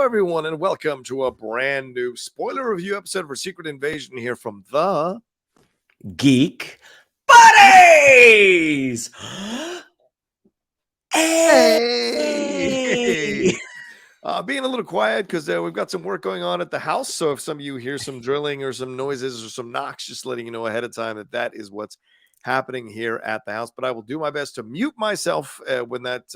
everyone, and welcome to a brand new spoiler review episode for Secret Invasion here from the Geek Buddies! Hey! Being a little quiet because we've got some work going on at the house. So if some of you hear some drilling or some noises or some knocks, just letting you know ahead of time that is what's happening here at the house. But I will do my best to mute myself when that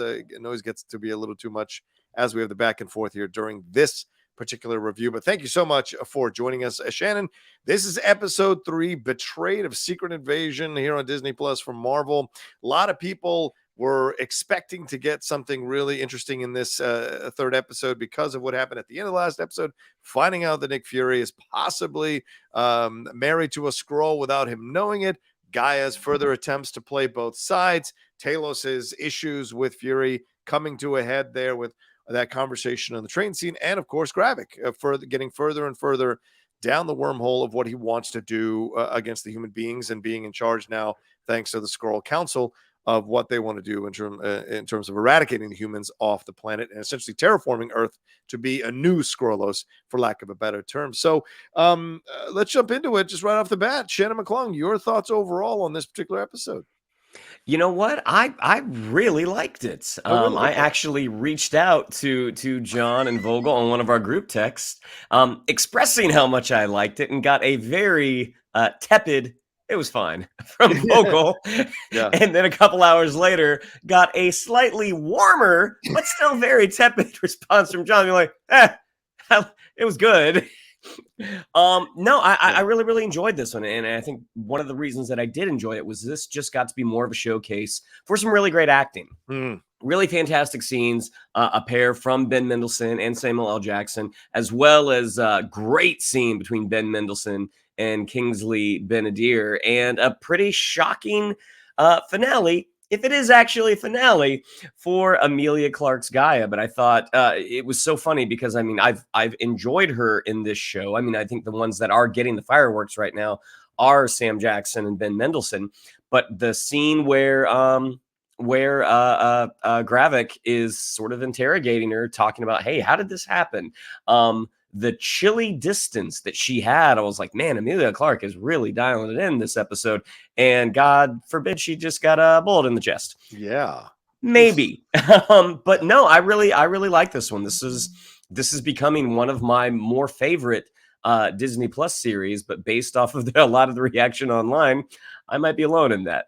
noise gets to be a little too much, as we have the back and forth here during this particular review. But thank you so much for joining us. Shannon, this is episode 3, Betrayed of Secret Invasion here on Disney Plus from Marvel. A lot of people were expecting to get something really interesting in this third episode because of what happened at the end of the last episode, finding out that Nick Fury is possibly married to a Skrull without him knowing it. Gaia's further attempts to play both sides, Talos's issues with Fury coming to a head there with that conversation on the train scene, and of course Gravik getting further and further down the wormhole of what he wants to do against the human beings, and being in charge now thanks to the Skrull Council of what they want to do in terms of eradicating the humans off the planet and essentially terraforming Earth to be a new Skrullos, for lack of a better term. So let's jump into it just right off the bat. Shannon McClung, your thoughts overall on this particular episode? You know what? I really liked it. I actually reached out to John and Vogel on one of our group texts, expressing how much I liked it, and got a very tepid "it was fine" from Vogel. Yeah. And then a couple hours later, got a slightly warmer but still very tepid response from John. You're like, it was good. I really enjoyed this one, and I think one of the reasons that I did enjoy it was this just got to be more of a showcase for some really great acting. Really fantastic scenes, a pair from Ben Mendelsohn and Samuel L. Jackson, as well as a great scene between Ben Mendelsohn and Kingsley Ben-ADIR, and a pretty shocking finale, if it is actually a finale, for Emilia Clarke's Gaia. But I thought it was so funny because, I mean, I've enjoyed her in this show. I mean, I think the ones that are getting the fireworks right now are Sam Jackson and Ben Mendelsohn. But the scene where Gravik is sort of interrogating her, talking about, hey, how did this happen? The chilly distance that she had, I was like, man, Emilia Clarke is really dialing it in this episode. And God forbid she just got a bullet in the chest. Yeah, maybe. But no, I really like this one. This is becoming one of my more favorite Disney Plus series. But based off of a lot of the reaction online, I might be alone in that.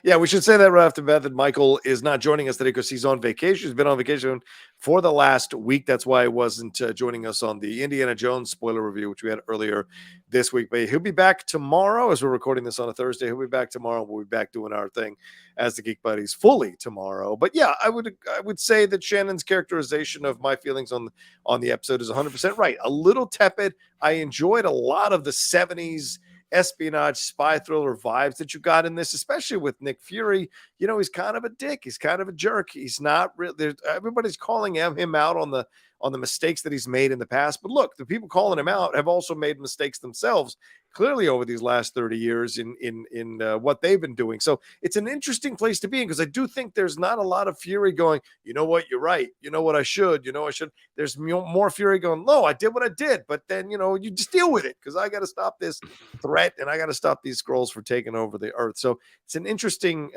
Yeah, we should say that right off the bat that Michael is not joining us today because he's on vacation. He's been on vacation for the last week. That's why he wasn't joining us on the Indiana Jones spoiler review, which we had earlier this week. But he'll be back tomorrow, as we're recording this on a Thursday. He'll be back tomorrow. We'll be back doing our thing as the Geek Buddies fully tomorrow. But yeah, I would say that Shannon's characterization of my feelings on the episode is 100% right. A little tepid. I enjoyed a lot of the 70s espionage spy thriller vibes that you got in this, especially with Nick Fury. You know, he's kind of a dick. He's kind of a jerk. He's not really, everybody's calling him out on the mistakes that he's made in the past. But look, the people calling him out have also made mistakes themselves, clearly over these last 30 years in what they've been doing. So it's an interesting place to be in, because I do think there's not a lot of Fury going, you know what, you're right. You know what, I should. There's more Fury going, no, I did what I did. But then, you just deal with it, because I got to stop this threat and I got to stop these Skrulls from taking over the Earth. So it's an interesting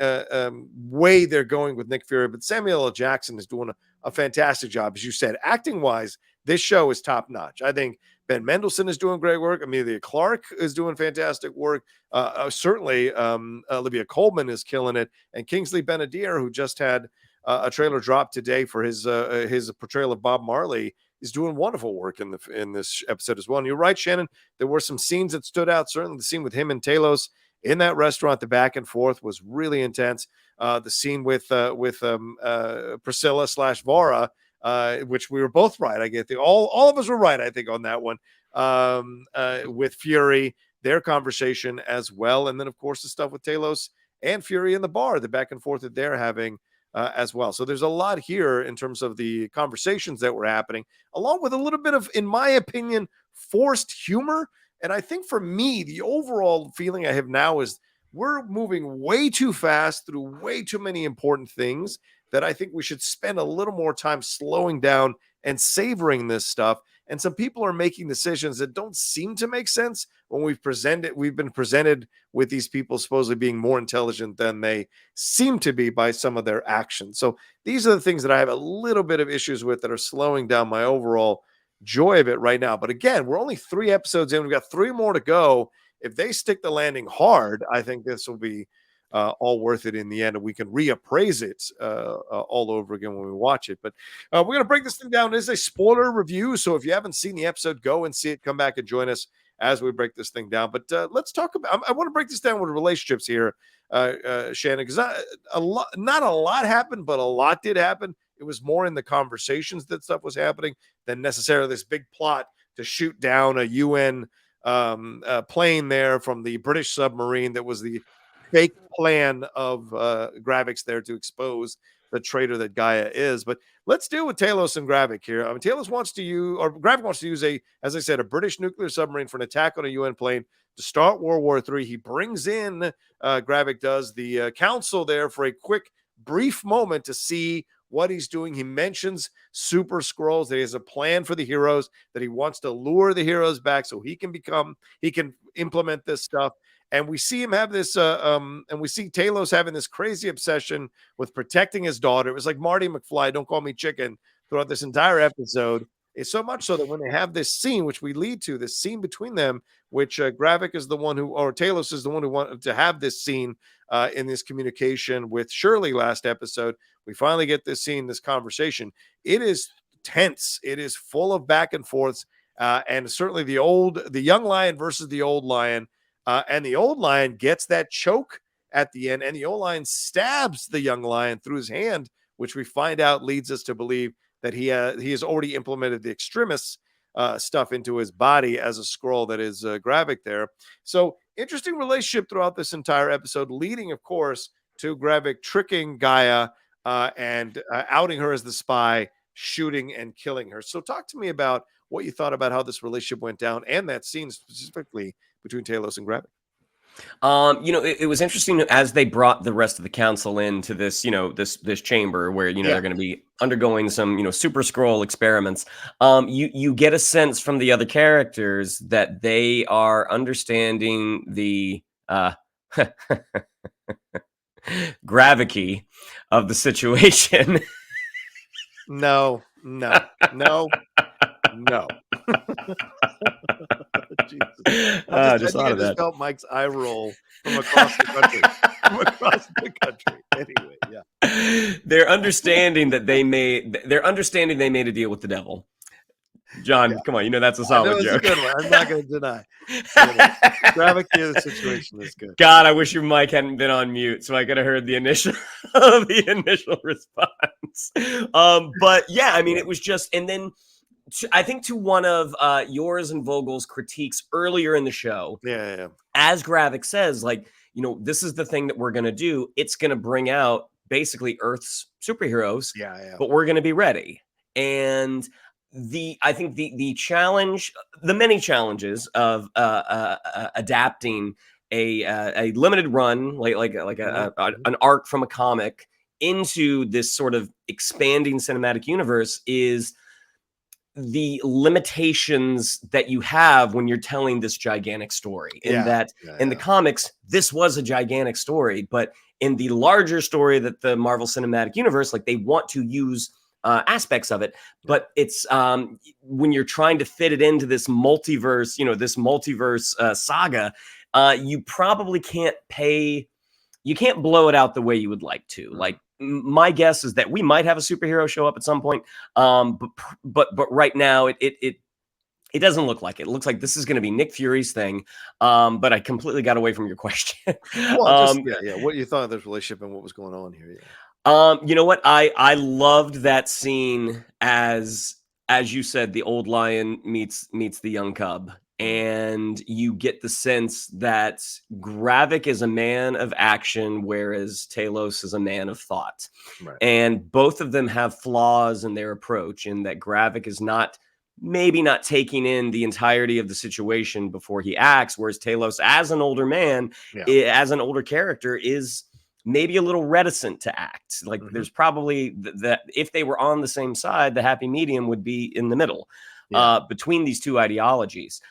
way they're going with Nick Fury. But Samuel L. Jackson is doing a fantastic job. As you said, acting wise, this show is top notch. I think Ben Mendelsohn is doing great work. Emilia Clarke is doing fantastic work. Certainly, Olivia Colman is killing it. And Kingsley Ben-ADIR, who just had a trailer drop today for his portrayal of Bob Marley, is doing wonderful work in this episode as well. And you're right, Shannon. There were some scenes that stood out. Certainly, the scene with him and Talos in that restaurant, the back and forth was really intense. The scene with Priscilla / Varra, which we were both right. I get all of us were right, I think, on that one. With Fury, their conversation as well, and then of course the stuff with Talos and Fury in the bar, the back and forth that they're having as well. So there's a lot here in terms of the conversations that were happening, along with a little bit of, in my opinion, forced humor. And I think for me, the overall feeling I have now is we're moving way too fast through way too many important things that I think we should spend a little more time slowing down and savoring this stuff. And some people are making decisions that don't seem to make sense when we've been presented with these people supposedly being more intelligent than they seem to be by some of their actions. So these are the things that I have a little bit of issues with that are slowing down my overall joy of it right now. But again, we're only 3 episodes in. We've got 3 more to go. If they stick the landing hard, I think this will be all worth it in the end, and we can reappraise it all over again when we watch it. But we're going to break this thing down. It is a spoiler review, so if you haven't seen the episode, go and see it. Come back and join us as we break this thing down. But let's talk about. I want to break this down with relationships here, Shannon, because not a lot happened, but a lot did happen. It was more in the conversations that stuff was happening than necessarily this big plot to shoot down a UN plane there from the British submarine that was the fake plan of Gravik's there to expose the traitor that Gaia is. But let's deal with Talos and Gravik here. I mean, Gravik wants to use as I said, a British nuclear submarine for an attack on a UN plane to start World War III. He brings in, Gravik does, the council there for a quick, brief moment to see what he's doing. He mentions Super Skrulls, that he has a plan for the heroes, that he wants to lure the heroes back so he can implement this stuff. And we see him have this, and we see Talos having this crazy obsession with protecting his daughter. It was like Marty McFly, don't call me chicken, throughout this entire episode. It's so much so that when they have this scene, which we lead to, this scene between them, which Gravik is the one who, or Talos is the one who wanted to have this scene in this communication with Shirley last episode. We finally get this scene, this conversation. It is tense. It is full of back and forths. And certainly the young lion versus the old lion. And the old lion gets that choke at the end, and the old lion stabs the young lion through his hand, which we find out leads us to believe that he has already implemented the extremists stuff into his body as a Skrull that is Gravik there. So interesting relationship throughout this entire episode, leading, of course, to Gravik tricking Gaia and outing her as the spy, shooting and killing her. So talk to me about what you thought about how this relationship went down and that scene specifically between Talos and Gravik. It was interesting as they brought the rest of the council into this, this chamber where, they're going to be undergoing some, Super Skrull experiments. You get a sense from the other characters that they are understanding the gravity of the situation. No. I just felt Mike's eye roll from across the country. Anyway, yeah. They're understanding they made a deal with the devil. John, come on, that's a solid joke. A good one. I'm not going to deny. Gravik here, the situation is good. God, I wish your mic hadn't been on mute, so I could have heard the initial response. But yeah, I mean, it was just, and then I think to one of yours and Vogel's critiques earlier in the show, as Gravik says, this is the thing that we're going to do. It's going to bring out basically Earth's superheroes, but we're going to be ready. And I think the challenge, the many challenges of adapting a limited run, an arc from a comic into this sort of expanding cinematic universe is the limitations that you have when you're telling this gigantic story. In the comics, this was a gigantic story, but in the larger story that the Marvel Cinematic Universe, they want to use aspects of it, but it's when you're trying to fit it into this multiverse, saga, you probably can't blow it out the way you would like to. My guess is that we might have a superhero show up at some point, but right now it doesn't look like it. It looks like this is going to be Nick Fury's thing. But I completely got away from your question. What you thought of this relationship and what was going on here? You know what? I loved that scene as you said, the old lion meets the young cub. And you get the sense that Gravik is a man of action, whereas Talos is a man of thought. Right. And both of them have flaws in their approach, in that Gravik is maybe not taking in the entirety of the situation before he acts, whereas Talos, as an older man, as an older character, is maybe a little reticent to act. Like there's probably that if they were on the same side, the happy medium would be in the middle between these two ideologies.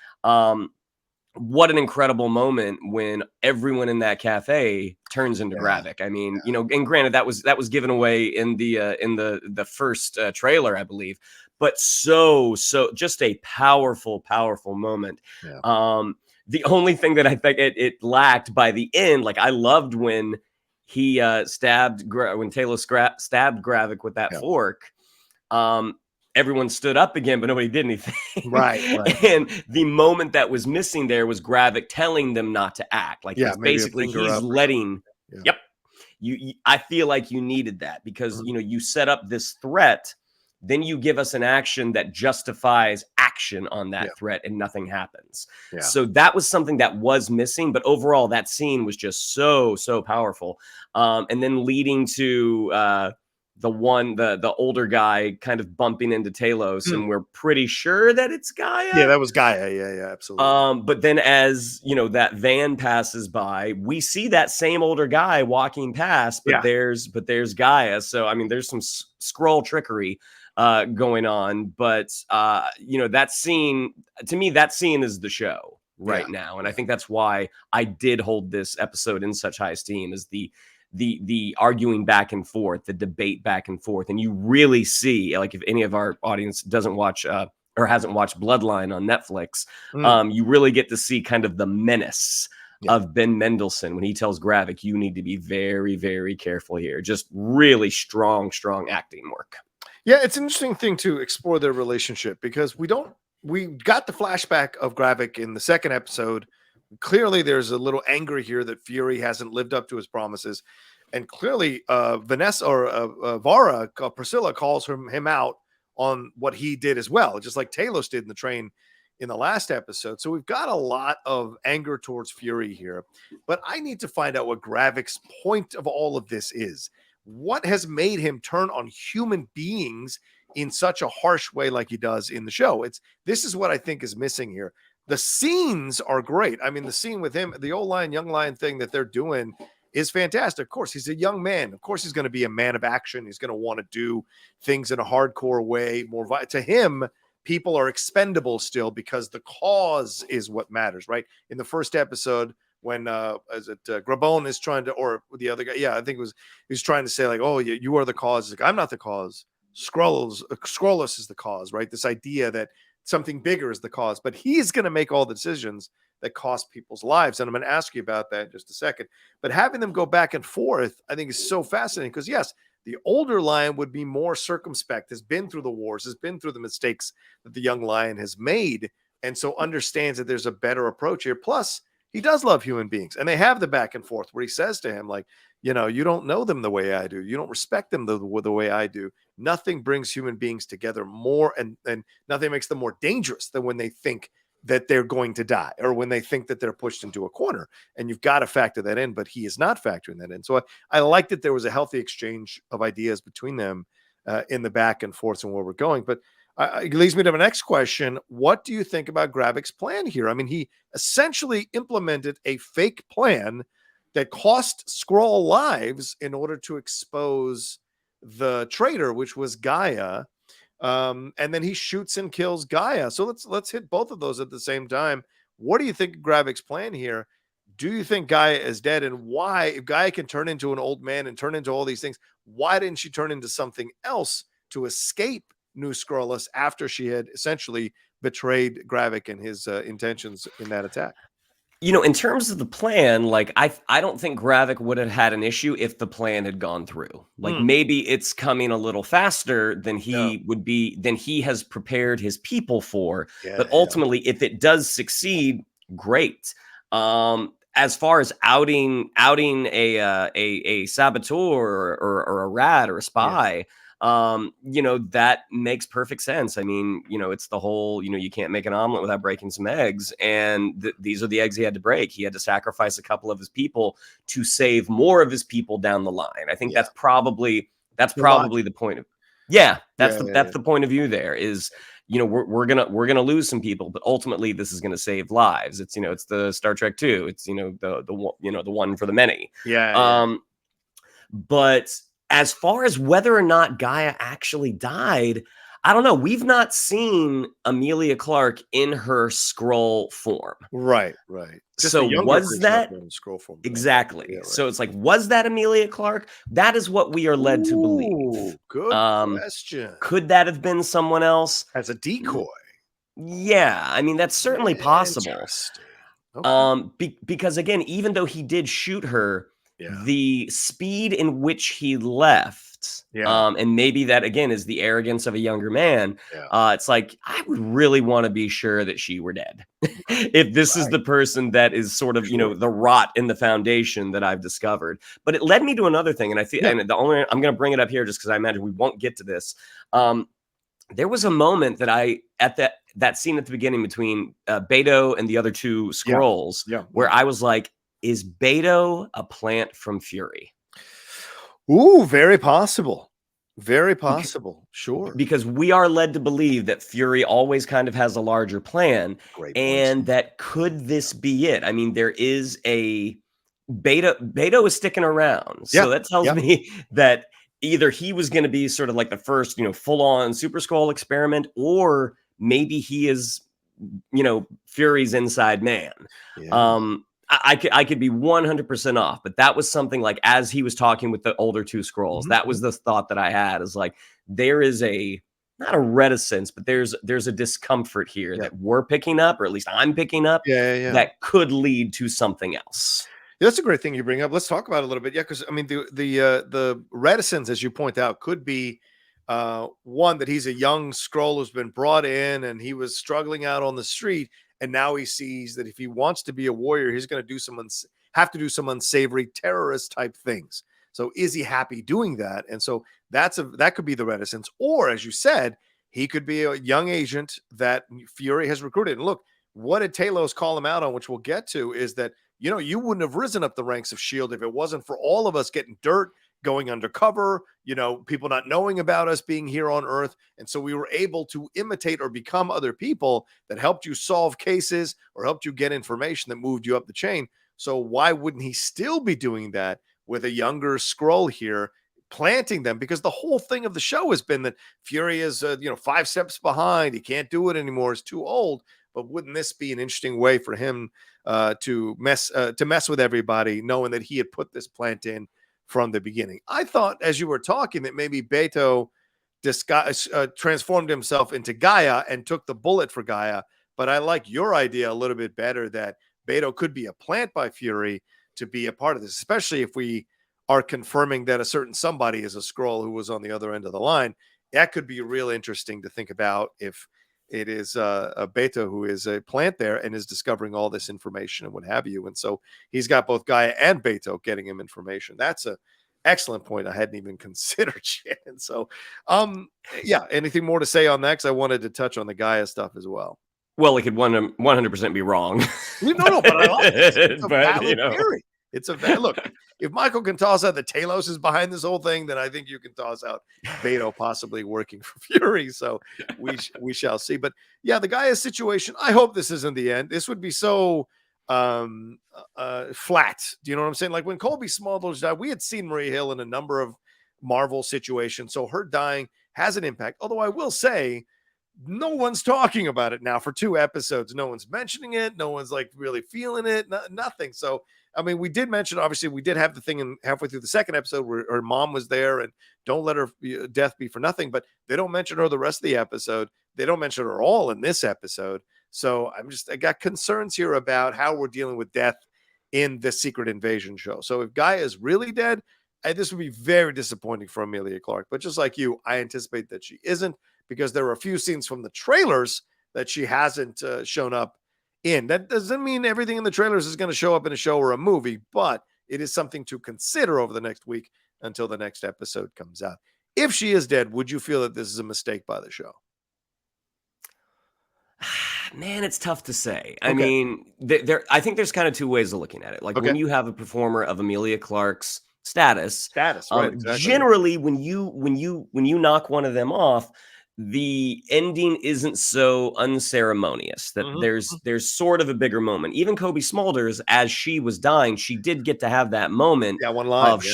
What an incredible moment when everyone in that cafe turns into Gravik. I mean, you know, and granted that was given away in the first trailer, I believe, but so just a powerful moment. The only thing that I think it lacked by the end, like I loved when he when Talos stabbed Gravik with that fork. Everyone stood up again, but nobody did anything. Right. And the moment that was missing there was Gravik telling them not to act. Like basically he's letting. Yep. I feel like you needed that because you know you set up this threat, then you give us an action that justifies action on that threat, and nothing happens. So that was something that was missing. But overall, that scene was just so powerful. And then leading to the older guy kind of bumping into Talos, and we're pretty sure that it's Gaia. Yeah, that was Gaia. Yeah, absolutely. But then as you know, that van passes by, we see that same older guy walking past, but there's Gaia. So I mean, there's some Skrull trickery going on, but you know, that scene, to me, that scene is the show right now. And I think that's why I did hold this episode in such high esteem, is the arguing back and forth, the debate back and forth. And you really see, like, if any of our audience doesn't watch or hasn't watched Bloodline on Netflix, you really get to see kind of the menace of Ben Mendelsohn when he tells Gravik, you need to be very, very careful here. Just really strong acting work. Yeah, it's an interesting thing to explore their relationship because we got the flashback of Gravik in the second episode. Clearly, there's a little anger here that Fury hasn't lived up to his promises. And clearly, Varra, Priscilla, calls him out on what he did as well, just like Talos did in the train in the last episode. So we've got a lot of anger towards Fury here. But I need to find out what Gravik's point of all of this is. What has made him turn on human beings in such a harsh way like he does in the show? This is what I think is missing here. The scenes are great. I mean, the scene with him, the old lion, young lion thing that they're doing is fantastic. Of course, he's a young man. Of course, he's going to be a man of action. He's going to want to do things in a hardcore way. To him, people are expendable still because the cause is what matters, right? In the first episode, when Grabone is trying to, or the other guy, I think he's trying to say like, oh, you are the cause. Like, I'm not the cause. Skrullos is the cause, right? This idea that something bigger is the cause, but he's going to make all the decisions that cost people's lives. And I'm going to ask you about that in just a second. But having them go back and forth, I think is so fascinating because yes, the older lion would be more circumspect, has been through the wars, has been through the mistakes that the young lion has made. And so understands that there's a better approach here. Plus, he does love human beings. And they have the back and forth where he says to him, like, you know, you don't know them the way I do. You don't respect them the way I do. Nothing brings human beings together more, and nothing makes them more dangerous than when they think that they're going to die or when they think that they're pushed into a corner. And you've got to factor that in, but he is not factoring that in. So I like that there was a healthy exchange of ideas between them in the back and forth and where we're going. But it leads me to my next question. What do you think about Gravik's plan here? I mean, he essentially implemented a fake plan that cost Skrull lives in order to expose the traitor, which was Gaia. And then he shoots and kills Gaia. So let's hit both of those at the same time. What do you think of Gravik's plan here? Do you think Gaia is dead? And why, if Gaia can turn into an old man and turn into all these things, why didn't she turn into something else to escape New Skrullos after she had essentially betrayed Gravik and his intentions in that attack? You know, in terms of the plan, like I don't think Gravik would have had an issue if the plan had gone through. Like maybe it's coming a little faster than he would be, than he has prepared his people for. But ultimately, if it does succeed, great. As far as outing a saboteur or a rat or a spy, you know, that makes perfect sense. I mean, you know, it's the whole, you know, you can't make an omelet without breaking some eggs. And these are the eggs he had to break. He had to sacrifice a couple of his people to save more of his people down the line. I think that's probably the point of, that's the point of view there is, you know, we're gonna lose some people, but ultimately this is gonna save lives. It's, you know, it's the Star Trek 2. It's, you know, the one for the many. But as far as whether or not Gaia actually died, I don't know. We've not seen Emilia Clarke in her Skrull form. Right. Just So the younger was version that of the scroll form. exactly? Yeah, right. So it's like, was that Emilia Clarke? That is what we are led to believe. Ooh, good question. Could that have been someone else? As a decoy. Yeah, I mean, that's certainly possible. Interesting. Okay. Because again, even though he did shoot her, Yeah. the speed in which he left, Yeah. and maybe that again is the arrogance of a younger man. Yeah. It's like, I would really want to be sure that she were dead. If this is the person that is sort of, you know, the rot in the foundation that I've discovered. But it led me to another thing, and I think, and the only I'm going to bring it up here just because I imagine we won't get to this. There was a moment that at that scene at the beginning between Beto and the other two Skrulls, where I was like, is Beto a plant from Fury? Ooh, very possible. Very possible. Sure. Because we are led to believe that Fury always kind of has a larger plan. And that could this be it? I mean, there is a Beto is sticking around. So that tells me that either he was going to be sort of like the first, you know, full-on Super Skrull experiment, or maybe he is, you know, Fury's inside man. I could be 100% off, but that was something like, as he was talking with the older two Skrulls, that was the thought that I had, is like, there is not a reticence, but there's a discomfort here that we're picking up, or at least I'm picking up, that could lead to something else. That's a great thing you bring up. Let's talk about it a little bit. Yeah, because I mean, the reticence, as you point out, could be one, that he's a young Skrull who's been brought in and he was struggling out on the street, and now he sees that if he wants to be a warrior, he's going to do have to do some unsavory terrorist type things. So is he happy doing that? And so that could be the reticence. Or, as you said, he could be a young agent that Fury has recruited. And look, what did Talos call him out on, which we'll get to, is that, you know, you wouldn't have risen up the ranks of S.H.I.E.L.D. if it wasn't for all of us getting dirt, going undercover, you know, people not knowing about us being here on Earth. And so we were able to imitate or become other people that helped you solve cases or helped you get information that moved you up the chain. So why wouldn't he still be doing that with a younger Skrull here, planting them? Because the whole thing of the show has been that Fury is, 5 steps behind. He can't do it anymore. He's too old. But wouldn't this be an interesting way for him to mess with everybody, knowing that he had put this plant in from the beginning? I thought, as you were talking, that maybe Beto transformed himself into Gaia and took the bullet for Gaia. But I like your idea a little bit better, that Beto could be a plant by Fury to be a part of this, especially if we are confirming that a certain somebody is a Skrull who was on the other end of the line. That could be real interesting to think about if it is a Beto who is a plant there and is discovering all this information and what have you. And so he's got both Gaia and Beto getting him information. That's a excellent point I hadn't even considered, Shannon. So, anything more to say on that? Because I wanted to touch on the Gaia stuff as well. Well, it could 100% be wrong. No, but I like it. It's a valid theory. It's a look. If Michael can toss out that Talos is behind this whole thing, then I think you can toss out Beto possibly working for Fury. So we shall see. But yeah, the Gaia situation, I hope this isn't the end. This would be so flat. Do you know what I'm saying? Like when Colby Smulders died, we had seen Maria Hill in a number of Marvel situations. So her dying has an impact. Although I will say, no one's talking about it now for 2 episodes. No one's mentioning it. No one's like really feeling it. Nothing. So, I mean, we did mention, obviously, we did have the thing in halfway through the second episode where her mom was there and don't let her death be for nothing, but they don't mention her the rest of the episode. They don't mention her all in this episode. So I got concerns here about how we're dealing with death in the Secret Invasion show. So if Gaia is really dead, this would be very disappointing for Emilia Clarke. But just like you, I anticipate that she isn't, because there are a few scenes from the trailers that she hasn't shown up in. That doesn't mean everything in the trailers is going to show up in a show or a movie, but it is something to consider over the next week until the next episode comes out. If she is dead, would you feel that this is a mistake by the show? Man, it's tough to say. I mean, I think there's kind of 2 ways of looking at it. Like when you have a performer of Emilia Clarke's status, right, exactly. Generally, when you knock one of them off, the ending isn't so unceremonious, that there's sort of a bigger moment. Even Kobe Smulders, as she was dying, she did get to have that moment. Yeah, one line. Of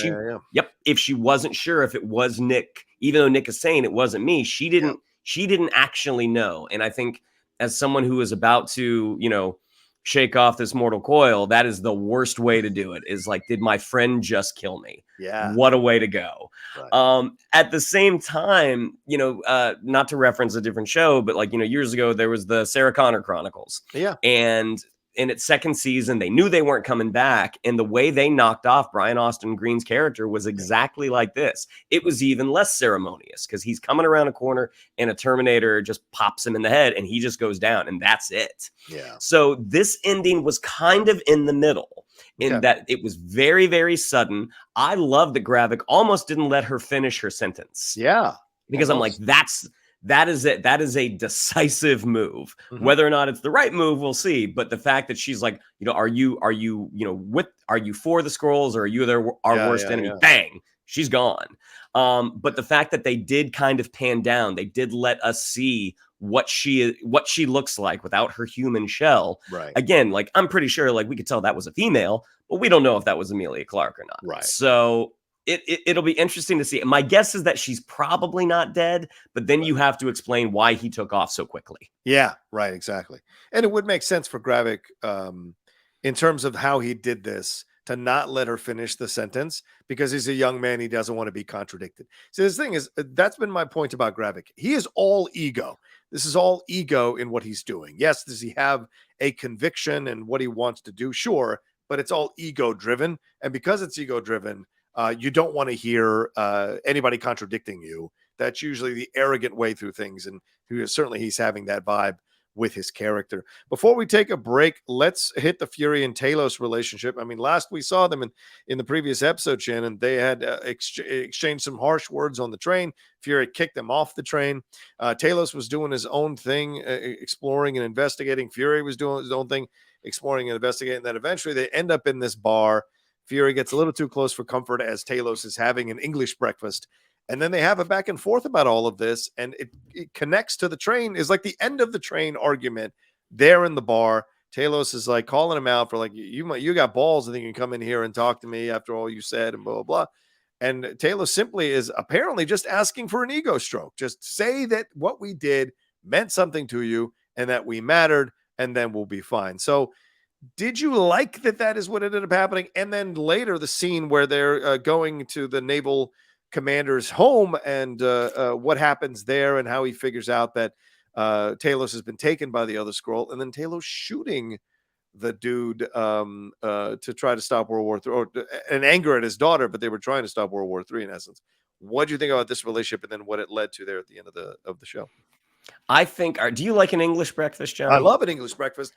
yep, if she wasn't sure if it was Nick, even though Nick is saying it wasn't me, she didn't actually know. And I think as someone who is about to, you know, shake off this mortal coil, that is the worst way to do it, is like, did my friend just kill me? Yeah. What a way to go. Right. At the same time, you know, not to reference a different show, but like, you know, years ago, there was the Sarah Connor Chronicles. Yeah. And in its second season, they knew they weren't coming back. And the way they knocked off Brian Austin Green's character was exactly like this. It was even less ceremonious, because he's coming around a corner and a Terminator just pops him in the head and he just goes down, and that's it. Yeah. So this ending was kind of in the middle, in that it was very, very sudden. I love that Gravik almost didn't let her finish her sentence. Yeah. Because I'm like, that is it. That is a decisive move. Whether or not it's the right move, we'll see. But the fact that she's like, you know, are you for the Skrulls, or are you our worst enemy? Bang, she's gone. But the fact that they did kind of pan down, they did let us see what she looks like without her human shell. Right. Again, like, I'm pretty sure, like, we could tell that was a female, but we don't know if that was Emilia Clarke or not. Right. So it'll be interesting to see. My guess is that she's probably not dead, but then you have to explain why he took off so quickly. Yeah, right, exactly. And it would make sense for Gravik, in terms of how he did this, to not let her finish the sentence, because he's a young man. He doesn't want to be contradicted. So this thing is, that's been my point about Gravik. He is all ego. This is all ego in what he's doing. Yes, does he have a conviction and what he wants to do? Sure, but it's all ego driven. And because it's ego driven, you don't want to hear anybody contradicting you. That's usually the arrogant way through things. And certainly he's having that vibe with his character. Before we take a break, let's hit the Fury and Talos relationship. I mean, last we saw them in the previous episode, Shannon, they had exchanged some harsh words on the train. Fury kicked them off the train. Talos was doing his own thing, exploring and investigating. Fury was doing his own thing, exploring and investigating. And then eventually they end up in this bar. Fury gets a little too close for comfort as Talos is having an English breakfast. And then they have a back and forth about all of this. And it connects to the train. Is like the end of the train argument there in the bar. Talos is like calling him out for like, you got balls. I think you can come in here and talk to me after all you said and blah, blah, blah. And Talos simply is apparently just asking for an ego stroke. Just say that what we did meant something to you and that we mattered, and then we'll be fine. So did you like that is what ended up happening? And then later the scene where they're going to the naval commander's home, and what happens there, and how he figures out that Talos has been taken by the other Skrull, and then Talos shooting the dude to try to stop World War III, or in anger at his daughter, but they were trying to stop World War III in essence. What do you think about this relationship, and then what it led to there at the end of the show? I think, do you like an English breakfast, John? I love an English breakfast.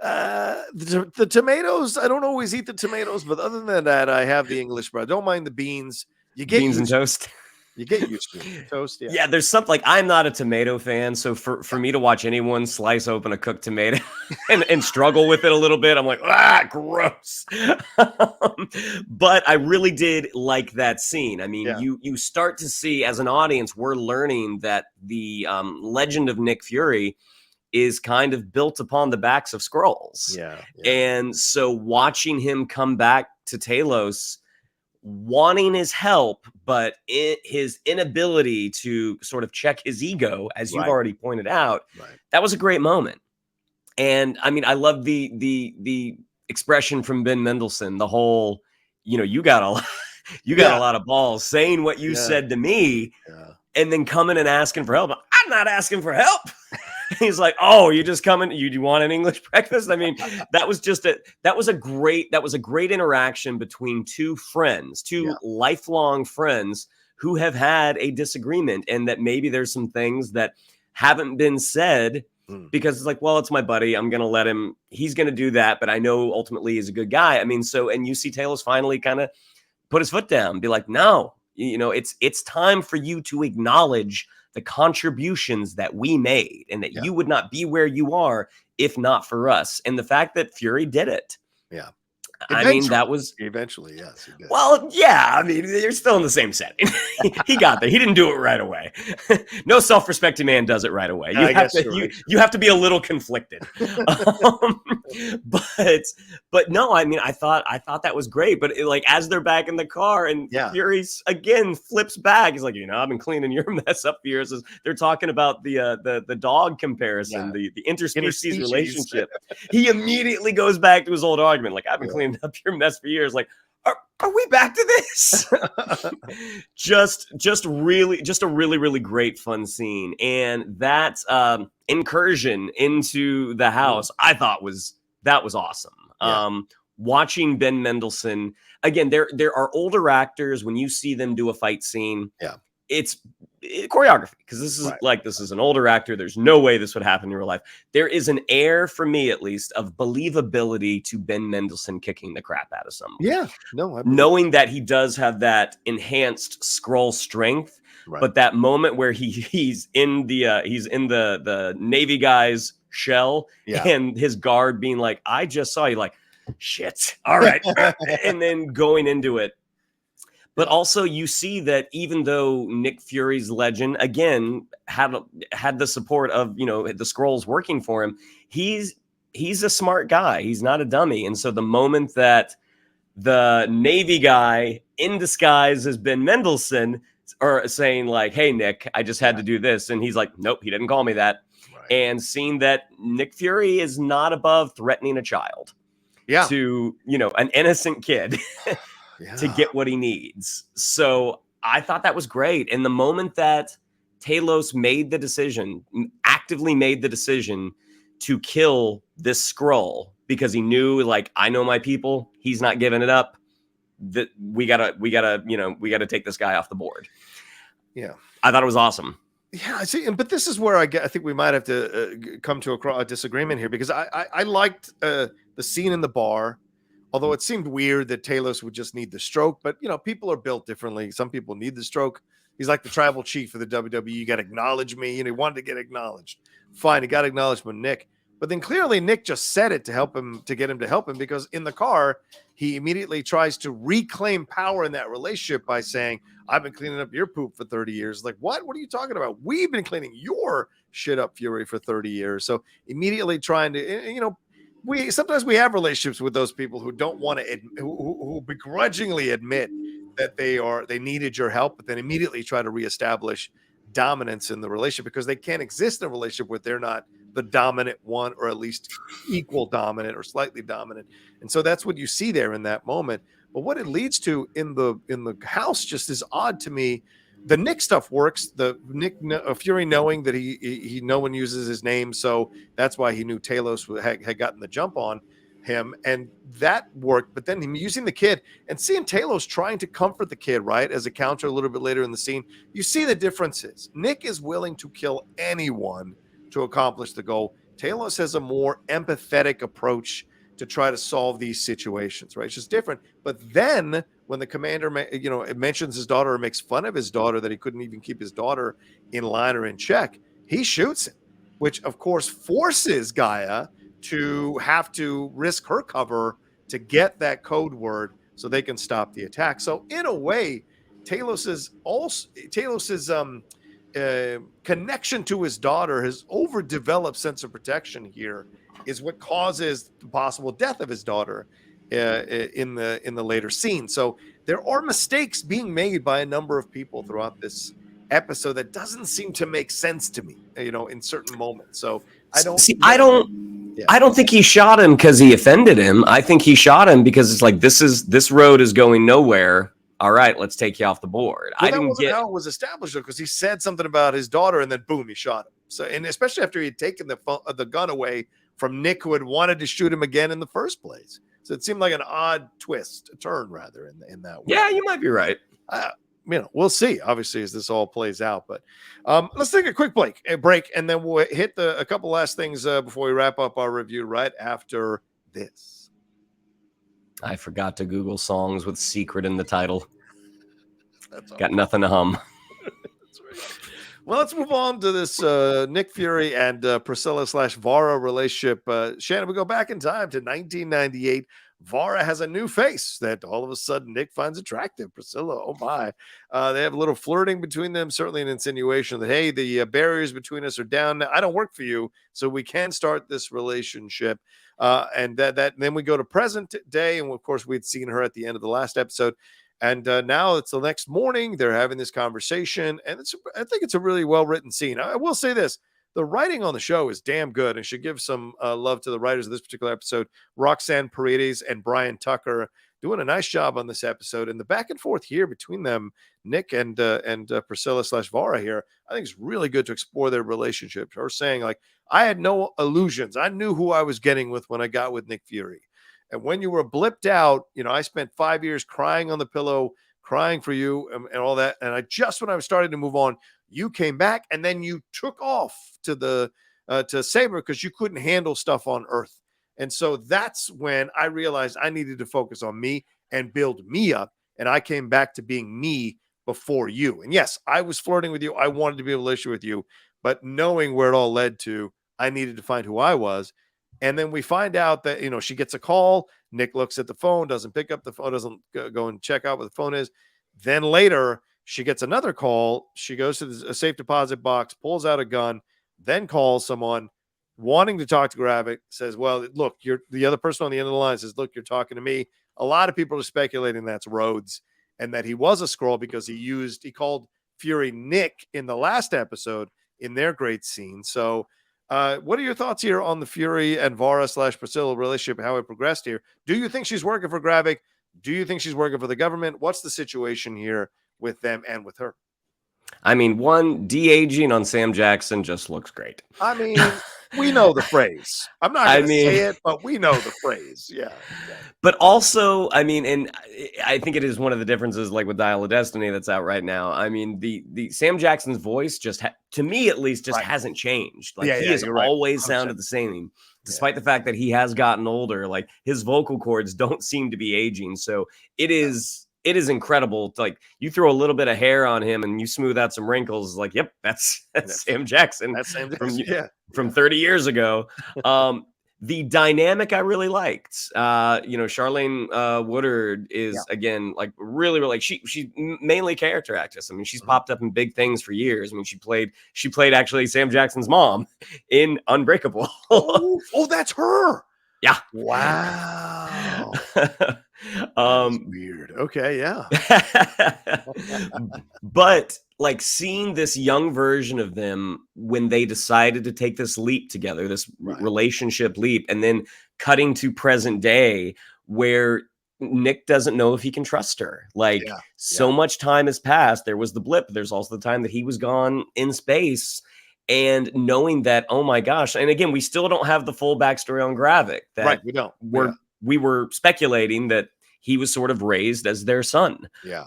The tomatoes, I don't always eat the tomatoes, but other than that, I have the English bread. I don't mind the beans. You get beans and toast. You get used to it. Toast, yeah. There's something like, I'm not a tomato fan, so for me to watch anyone slice open a cooked tomato and struggle with it a little bit, I'm like, gross. But I really did like that scene. I mean, you start to see, as an audience, we're learning that the legend of Nick Fury is kind of built upon the backs of Skrulls. Yeah. And so watching him come back to Talos, wanting his help, but his inability to sort of check his ego, as you've already pointed out, that was a great moment. And I mean, I love the expression from Ben Mendelsohn, the whole, you got a lot of balls saying what you said to me, and then coming and asking for help. I'm not asking for help. He's like, oh, you just coming? You want an English breakfast? I mean, that was a great interaction between two friends, lifelong friends who have had a disagreement, and that maybe there's some things that haven't been said because it's like, well, it's my buddy. I'm going to let him. He's going to do that, but I know ultimately he's a good guy. I mean, and you see Talos finally kind of put his foot down, be like, no, it's time for you to acknowledge the contributions that we made, and that you would not be where you are if not for us. And the fact that Fury did it. Yeah. I mean, that was eventually, yes. Well, yeah. I mean, you're still in the same setting. he got there. He didn't do it right away. No self-respecting man does it right away. You have to be a little conflicted. But no, I mean, I thought that was great. But like as they're back in the car and Fury again flips back, he's like, I've been cleaning your mess up for years. They're talking about the dog comparison, the interspecies relationship. He immediately goes back to his old argument, like I've been cleaning up your mess for years. Like, are we back to this? just a really great fun scene, and that incursion into the house I thought was awesome. Watching Ben Mendelsohn again, there are older actors. When you see them do a fight scene, it's choreography, because this is an older actor. There's no way this would happen in real life. There is an air, for me at least, of believability to Ben Mendelsohn kicking the crap out of someone. Knowing that he does have that enhanced Skrull strength, but that moment where he's in the Navy guy's shell and his guard being like, "I just saw you," like, shit, all right, and then going into it. But also you see that even though Nick Fury's legend, again, had the support of, the Skrulls working for him, he's a smart guy. He's not a dummy. And so the moment that the Navy guy in disguise has been Mendelsohn or saying like, "Hey, Nick, I just had to do this." And he's like, "Nope, he didn't call me that." And seeing that Nick Fury is not above threatening a child to, an innocent kid. To get what he needs. So I thought that was great. And the moment that Talos actively made the decision to kill this Skrull because he knew, like, I know my people, he's not giving it up, that we gotta take this guy off the board. I thought it was awesome. I see. But this is where I think we might have to come to a disagreement here, because I liked the scene in the bar. Although it seemed weird that Talos would just need the stroke, but people are built differently. Some people need the stroke. He's like the tribal chief of the WWE. You got to acknowledge me. He wanted to get acknowledged. Fine, he got acknowledged by Nick. But then clearly Nick just said it to get him to help him, because in the car, he immediately tries to reclaim power in that relationship by saying, "I've been cleaning up your poop for 30 years. Like, what? What are you talking about? We've been cleaning your shit up, Fury, for 30 years. So immediately trying to, sometimes we have relationships with those people who don't want to, who begrudgingly admit that they needed your help, but then immediately try to reestablish dominance in the relationship because they can't exist in a relationship where they're not the dominant one, or at least equal dominant or slightly dominant. And so that's what you see there in that moment. But what it leads to in the house just is odd to me. The Nick stuff works. The Nick Fury knowing that he no one uses his name, so that's why he knew Talos had gotten the jump on him, and that worked. But then him using the kid and seeing Talos trying to comfort the kid, right, as a counter a little bit later in the scene, you see the differences. Nick is willing to kill anyone to accomplish the goal. Talos has a more empathetic approach to try to solve these situations, right? It's just different. But then when the commander, mentions his daughter or makes fun of his daughter, that he couldn't even keep his daughter in line or in check, he shoots him, which of course forces Gaia to have to risk her cover to get that code word so they can stop the attack. So in a way, Talos's connection to his daughter, his overdeveloped sense of protection here, is what causes the possible death of his daughter in the later scene. So there are mistakes being made by a number of people throughout this episode that doesn't seem to make sense to me, in certain moments. So I don't think he shot him because he offended him. I think he shot him because it's like, this road is going nowhere. All right, let's take you off the board. Well, that wasn't how it was established, though, because he said something about his daughter, and then boom, he shot him. So, and especially after he had taken the gun away from Nick, who had wanted to shoot him again in the first place. So it seemed like an odd turn rather in that way. Yeah, you might be right. We'll see, obviously, as this all plays out. But let's take a quick break, and then we'll hit a couple last things before we wrap up our review right after this. I forgot to Google songs with secret in the title. Got nothing to hum. That's right. Well, let's move on to this Nick Fury and Priscilla / Varra relationship. Shannon, we go back in time to 1998. Varra has a new face that all of a sudden Nick finds attractive. Priscilla, oh my. They have a little flirting between them, certainly an insinuation that, hey, the barriers between us are down now. I don't work for you, so we can start this relationship. And then we go to present day. And of course, we'd seen her at the end of the last episode. And now it's the next morning. They're having this conversation. And I think it's a really well-written scene. I will say this. The writing on the show is damn good, and should give some love to the writers of this particular episode. Roxanne Paredes and Brian Tucker doing a nice job on this episode. And the back and forth here between them, Nick and Priscilla / Varra here, I think it's really good to explore their relationship. Her saying, like, I had no illusions. I knew who I was getting with when I got with Nick Fury. And when you were blipped out, I spent 5 years crying on the pillow, crying for you and all that. And when I was starting to move on, you came back and then you took off to Saber because you couldn't handle stuff on Earth. And so that's when I realized I needed to focus on me and build me up. And I came back to being me before you. And yes, I was flirting with you. I wanted to be in a relationship with you, but knowing where it all led to, I needed to find who I was. And then we find out that, she gets a call. Nick looks at the phone, doesn't pick up the phone, doesn't go and check out what the phone is. Then later, she gets another call. She goes to a safe deposit box, pulls out a gun, then calls someone wanting to talk to Gravik, says, well, look, you're the other person on the end of the line says, look, you're talking to me. A lot of people are speculating that's Rhodes and that he was a Skrull because he called Fury Nick in the last episode in their great scene. So what are your thoughts here on the Fury and Varra / Priscilla relationship, how it progressed here? Do you think she's working for Gravik? Do you think she's working for the government? What's the situation here with them and with her? I mean, de-aging on Sam Jackson just looks great. I mean, we know the phrase. I'm not going to say it, but we know the phrase. Yeah. But also, I mean, and I think it is one of the differences, like with Dial of Destiny that's out right now. I mean, the Sam Jackson's voice to me at least, hasn't changed. Like he has always sounded the same, despite the fact that he has gotten older. Like his vocal cords don't seem to be aging. So it is incredible. Like you throw a little bit of hair on him and you smooth out some wrinkles. Like, yep, that's Sam Jackson. That's Sam Jackson. From 30 years ago. The dynamic I really liked. Charlene Woodard is again like really, really she's mainly character actress. I mean, she's popped up in big things for years. I mean, she played actually Sam Jackson's mom in Unbreakable. oh, that's her. Yeah. Wow. Weird. Okay, yeah. But like seeing this young version of them when they decided to take this leap together, this relationship leap, and then cutting to present day where Nick doesn't know if he can trust her. Like so much time has passed. There was the blip. There's also the time that he was gone in space. And knowing that, oh my gosh. And again, we still don't have the full backstory on Gravik. We don't. We were speculating that he was sort of raised as their son. Yeah.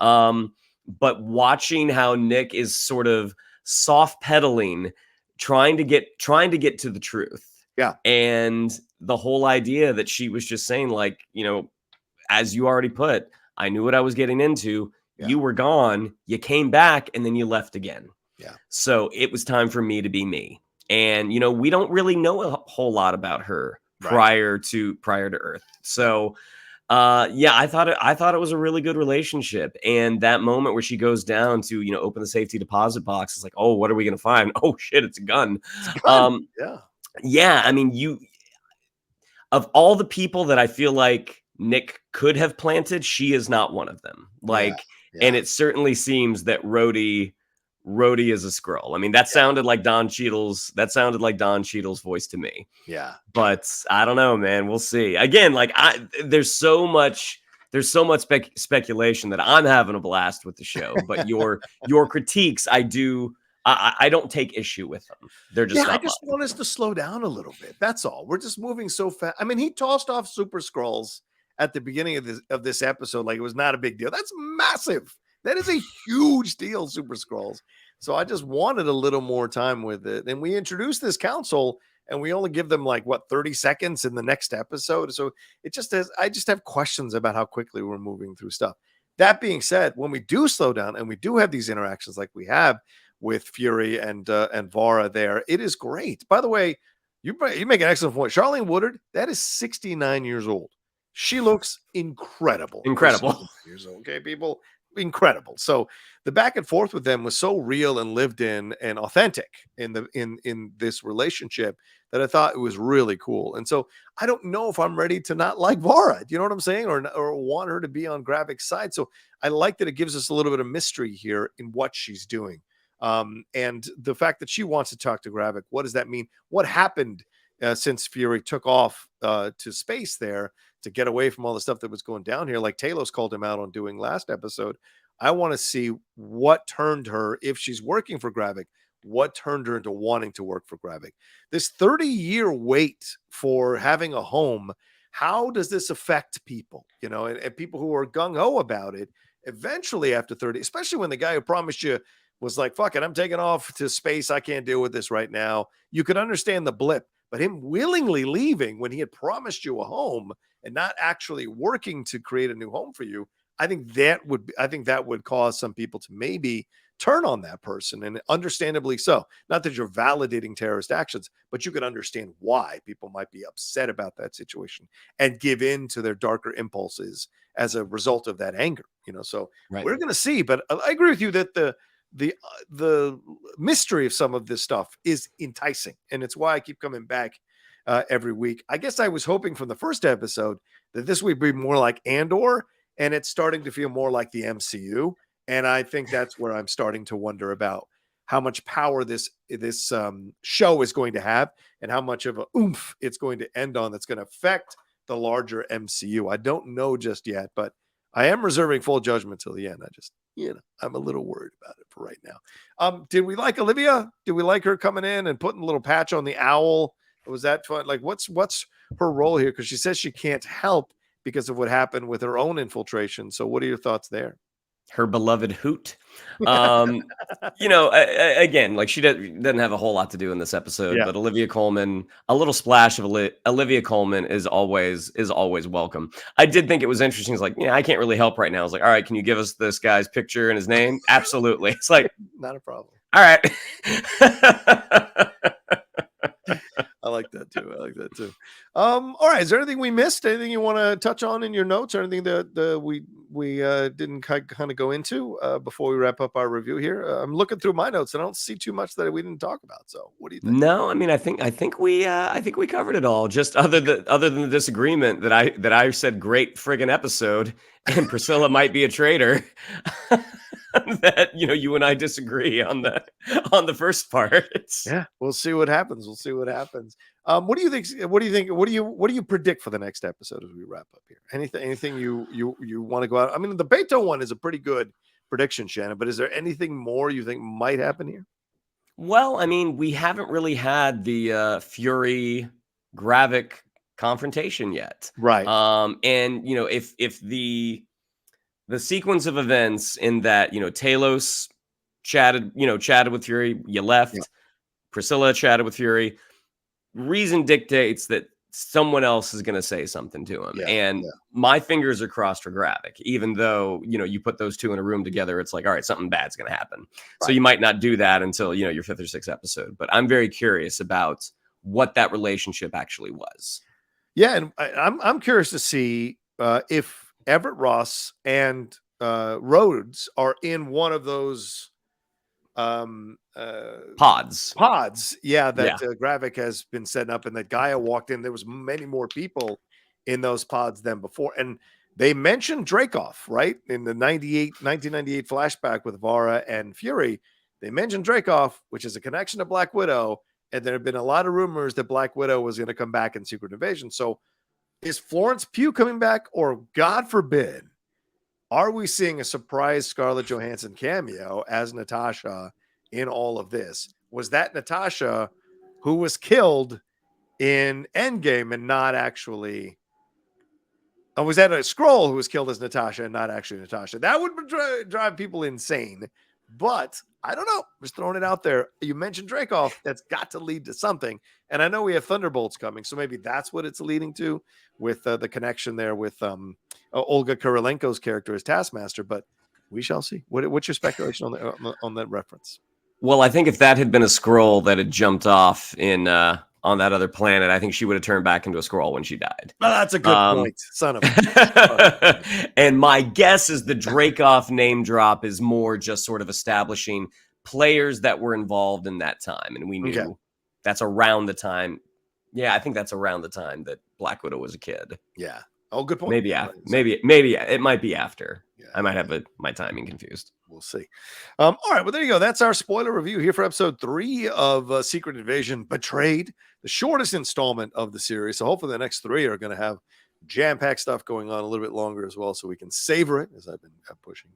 But watching how Nick is sort of soft pedaling, trying to get to the truth. Yeah. And the whole idea that she was just saying, like, as you already put, I knew what I was getting into. Yeah. You were gone. You came back and then you left again. Yeah. So it was time for me to be me. And, we don't really know a whole lot about her prior to Earth. So, I thought it was a really good relationship. And that moment where she goes down to, open the safety deposit box, it's like, oh, what are we going to find? Oh shit, it's a gun. Yeah. I mean, of all the people that I feel like Nick could have planted, she is not one of them. Like, and it certainly seems that Rhodey is a Skrull. I mean, that sounded like Don Cheadle's voice to me. Yeah. But I don't know, man. We'll see. Again, like there's so much speculation that I'm having a blast with the show. But your critiques, I don't take issue with them. They're just I just want us to slow down a little bit. That's all. We're just moving so fast. I mean, he tossed off Super Skrulls at the beginning of this episode like it was not a big deal. That's massive. That is a huge deal, Super Skrulls. So I just wanted a little more time with it. And we introduced this council and we only give them 30 seconds in the next episode. So I just have questions about how quickly we're moving through stuff. That being said, when we do slow down and we do have these interactions like we have with Fury and Varra there, it is great. By the way, you make an excellent point. Charlene Woodard, that is 69 years old. She looks incredible. Incredible. Years old, okay, people, incredible. So the back and forth with them was so real and lived in and authentic in this relationship that I thought it was really cool. And so I don't know if I'm ready to not like Varra. Do you know what I'm saying? Or want her to be on Gravik's side. So I like that it gives us a little bit of mystery here in what she's doing. And the fact that she wants to talk to Gravik, what does that mean? What happened since Fury took off to space there to get away from all the stuff that was going down here, like Talos called him out on doing last episode? I want to see what turned her, if she's working for Gravik, what turned her into wanting to work for Gravik. This 30-year wait for having a home, how does this affect people? You know, and people who are gung-ho about it, eventually after 30, especially when the guy who promised you was like, fuck it, I'm taking off to space, I can't deal with this right now. You could understand the blip, but him willingly leaving when he had promised you a home and not actually working to create a new home for you, I think that would cause some people to maybe turn on that person, and understandably so. Not that you're validating terrorist actions, but you can understand why people might be upset about that situation and give in to their darker impulses as a result of that anger. You know, so we're going to see. But I agree with you that the mystery of some of this stuff is enticing, and it's why I keep coming back every week. I guess I was hoping from the first episode that this would be more like Andor, and it's starting to feel more like the MCU. And I think that's where I'm starting to wonder about how much power this show is going to have, and how much of a oomph it's going to end on that's going to affect the larger MCU. I don't know just yet, but I am reserving full judgment till the end. I just, I'm a little worried about it for right now. Did we like Olivia? Did we like her coming in and putting a little patch on the owl? Was that fun? Like, what's her role here? Because she says she can't help because of what happened with her own infiltration. So what are your thoughts there? Her beloved hoot. Again, like, she doesn't have a whole lot to do in this episode, but Olivia Colman, a little splash of Olivia Colman is always welcome. I did think it was interesting. It's like, I can't really help right now. I was like, all right, can you give us this guy's picture and his name? Absolutely. It's like, not a problem. All right. I like that too. All right. Is there anything we missed? Anything you want to touch on in your notes, or anything that we didn't kind of go into before we wrap up our review here? I'm looking through my notes and I don't see too much that we didn't talk about. So what do you think? No, I mean, I think we covered it all. Just other than the disagreement that I said, great friggin' episode, and Priscilla might be a traitor. That you and I disagree on the first part. Yeah, we'll see what happens. What do you think? What do you predict for the next episode as we wrap up here? Anything you want to go out? I mean, the Beto one is a pretty good prediction, Shannon. But is there anything more you think might happen here? Well, I mean, we haven't really had the Fury Gravik confrontation yet, right? And if the sequence of events in that, Talos chatted with Fury, you left, Priscilla chatted with Fury, reason dictates that someone else is going to say something to him. My fingers are crossed for Gravik, even though, you put those two in a room together, it's like, all right, something bad's going to happen. Right. So you might not do that until, your 5th or 6th episode, but I'm very curious about what that relationship actually was. Yeah. And I'm curious to see if Everett Ross and Rhodes are in one of those pods. That Gravik has been setting up, and that Gaia walked in. There was many more people in those pods than before, and they mentioned Dreykov, right? In the 1998 flashback with Varra and Fury, they mentioned Dreykov, which is a connection to Black Widow, and there have been a lot of rumors that Black Widow was going to come back in Secret Invasion. So is Florence Pugh coming back, or God forbid, are we seeing a surprise Scarlett Johansson cameo as Natasha in all of this? Was that Natasha who was killed in Endgame and not actually... Or was that a Skrull who was killed as Natasha and not actually Natasha? That would drive people insane. But I don't know. Just throwing it out there. You mentioned Dreykov. That's got to lead to something. And I know we have Thunderbolts coming, so maybe that's what it's leading to, with the connection there with Olga Kurylenko's character as Taskmaster. But we shall see. What's your speculation on that reference? Well, I think if that had been a Skrull that had jumped off in on that other planet, I think she would have turned back into a Skrull when she died. Oh, that's a good point, son of a. And my guess is the Dracoff name drop is more just sort of establishing players that were involved in that time, and we knew that's around the time. Yeah, I think that's around the time that Black Widow was a kid. Yeah. Oh, good point. Maybe maybe it might be after. Yeah, I might have my timing confused. We'll see. All right. Well, there you go. That's our spoiler review here for episode 3 of Secret Invasion Betrayed, the shortest installment of the series. So hopefully the next 3 are going to have jam-packed stuff going on a little bit longer as well, so we can savor it, as I've been pushing.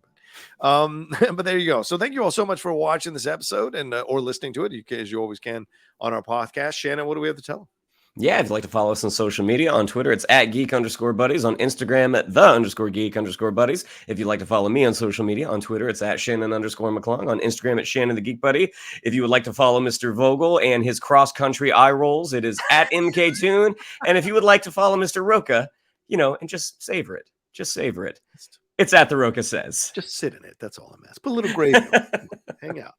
But there you go. So thank you all so much for watching this episode and or listening to it, as you always can on our podcast. Shannon, what do we have to tell them? Yeah, if you'd like to follow us on social media, on Twitter, it's @geek_buddies. On Instagram, at @the_geek_buddies. If you'd like to follow me on social media, on Twitter, it's @Shannon_McClung. On Instagram, it's Shannon the Geek Buddy. If you would like to follow Mr. Vogel and his cross-country eye rolls, it is @MKToon. And if you would like to follow Mr. Rocha, and just savor it. Just savor it. It's @the Rocha Says. Just sit in it. That's all I'm asking. Put a little gravy. Hang out.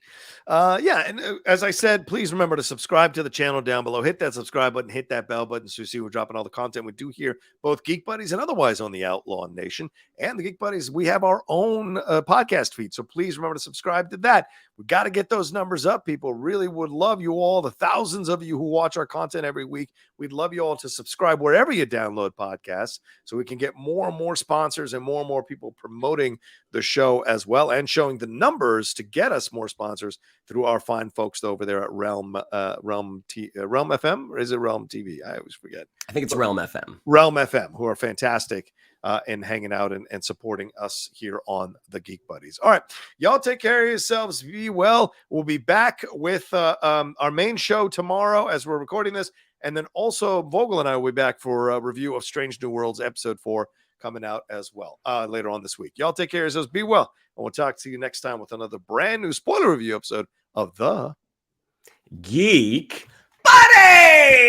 And as I said, please remember to subscribe to the channel down below. Hit that subscribe button. Hit that bell button so you see we're dropping all the content we do here, both Geek Buddies and otherwise on the Outlaw Nation. And the Geek Buddies, we have our own podcast feed. So please remember to subscribe to that. We've got to get those numbers up. People really would love you all, the thousands of you who watch our content every week. We'd love you all to subscribe wherever you download podcasts so we can get more and more sponsors and more people promoting the show as well and showing the numbers to get us more sponsors through our fine folks over there at Realm FM, or is it Realm TV? I always forget. I think it's Realm FM. Realm FM, who are fantastic in hanging out and supporting us here on the Geek Buddies. All right, y'all take care of yourselves. Be well. We'll be back with our main show tomorrow as we're recording this. And then also Vogel and I will be back for a review of Strange New Worlds episode 4 coming out as well later on this week. Y'all take care of yourselves. Be well. And we'll talk to you next time with another brand new spoiler review episode of the Geek Buddies.